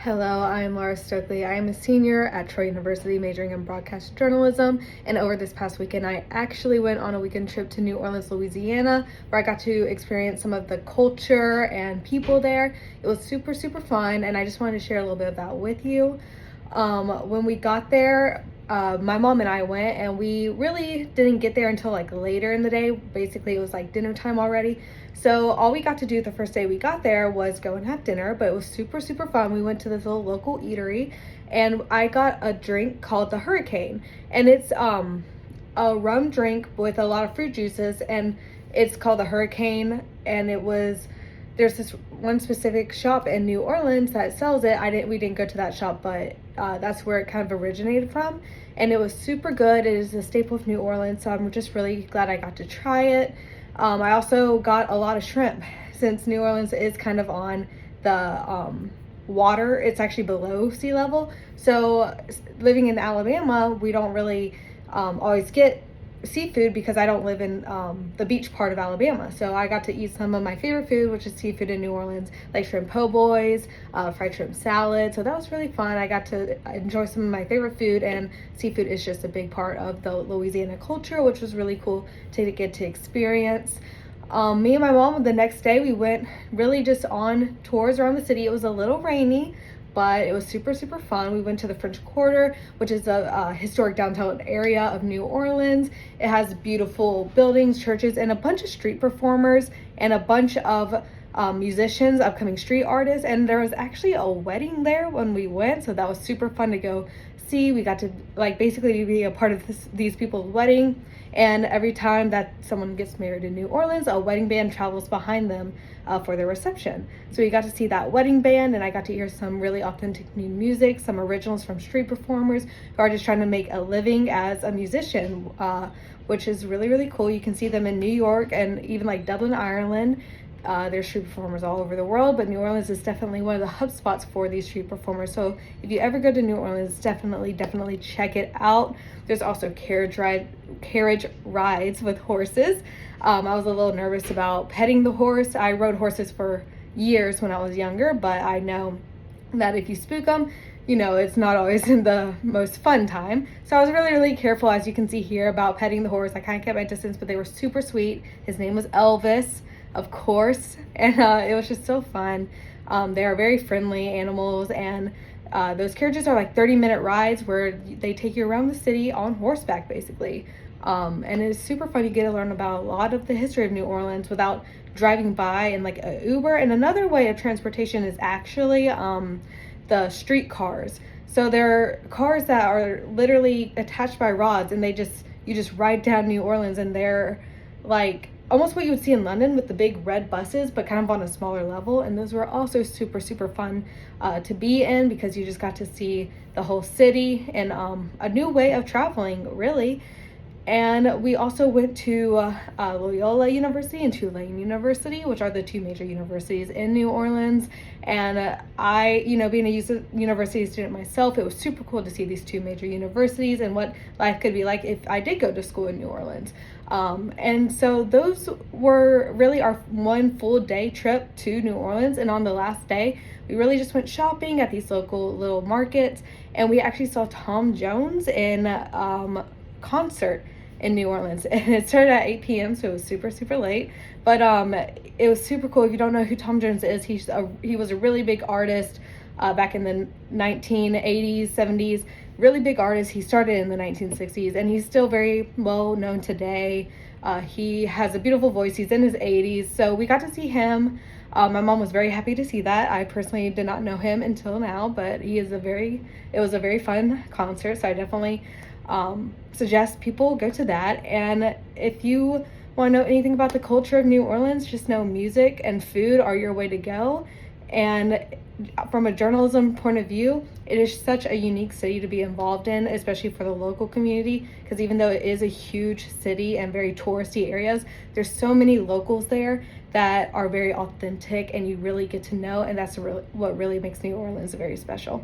Hello, I am Laura Stokely. I am a senior at Troy University majoring in broadcast journalism, and over this past weekend I actually went on a weekend trip to New Orleans, Louisiana, where I got to experience some of the culture and people there. It was super fun, and I just wanted to share a little bit of that with you. When we got there, my mom and I went, and we really didn't get there until like later in the day. Basically, it was like dinner time already. So all we got to do the first day we got there was go and have dinner, but it was super fun. We went to this little local eatery, and I got a drink called the Hurricane, and it's a rum drink with a lot of fruit juices, and it's called the Hurricane. And there's this one specific shop in New Orleans that sells it. We didn't go to that shop, but that's where it kind of originated from, and it was super good. It is a staple of New Orleans, so I'm just really glad I got to try it. I also got a lot of shrimp, since New Orleans is kind of on the water. It's actually below sea level, so living in Alabama, we don't really always get seafood because I don't live in the beach part of Alabama. So I got to eat some of my favorite food, which is seafood in New Orleans, like shrimp po' boys, fried shrimp salad. So that was really fun. I got to enjoy some of my favorite food, and seafood is just a big part of the Louisiana culture, which was really cool to get to experience. Me and my mom, the next day, we went really just on tours around the city. It was a little rainy, but it was super fun. We went to the French Quarter, which is a historic downtown area of New Orleans. It has beautiful buildings, churches, and a bunch of street performers and a bunch of musicians, upcoming street artists. And there was actually a wedding there when we went, so that was super fun to go see. We got to basically be a part of these people's wedding. And every time that someone gets married in New Orleans, a wedding band travels behind them for their reception. So we got to see that wedding band, and I got to hear some really authentic new music, some originals from street performers who are just trying to make a living as a musician, which is really cool. You can see them in New York and even like Dublin, Ireland. There's street performers all over the world, but New Orleans is definitely one of the hub spots for these street performers. So if you ever go to New Orleans, definitely check it out. There's also carriage rides with horses. I was a little nervous about petting the horse. I rode horses for years when I was younger, but I know that if you spook them, it's not always in the most fun time. So I was really careful, as you can see here, about petting the horse. I kind of kept my distance, but they were super sweet. His name was Elvis, of course, and it was just so fun. They are very friendly animals, and those carriages are like 30-minute rides where they take you around the city on horseback, basically. And it's super fun. You get to learn about a lot of the history of New Orleans without driving by in like an Uber. And another way of transportation is actually the street cars. So they're cars that are literally attached by rods, and you just ride down New Orleans, and they're like almost what you would see in London with the big red buses, but kind of on a smaller level. And those were also super fun to be in, because you just got to see the whole city and a new way of traveling, really. And we also went to Loyola University and Tulane University, which are the two major universities in New Orleans. And I, being a university student myself, it was super cool to see these two major universities and what life could be like if I did go to school in New Orleans. And so those were really our one full day trip to New Orleans. And on the last day, we really just went shopping at these local little markets, and we actually saw Tom Jones in concert in New Orleans, and it started at 8 p.m. so it was super late, but it was super cool. If you don't know who Tom Jones is, he was a really big artist back in the 1980s, 70s, really big artist. He started in the 1960s, and he's still very well known today. He has a beautiful voice. He's in his 80s, so we got to see him. My mom was very happy to see that. I personally did not know him until now, but it was a very fun concert, so I definitely suggest people go to that. And if you want to know anything about the culture of New Orleans, just know music and food are your way to go. And from a journalism point of view, it is such a unique city to be involved in, especially for the local community, because even though it is a huge city and very touristy areas, there's so many locals there that are very authentic, and you really get to know, and that's what really makes New Orleans very special.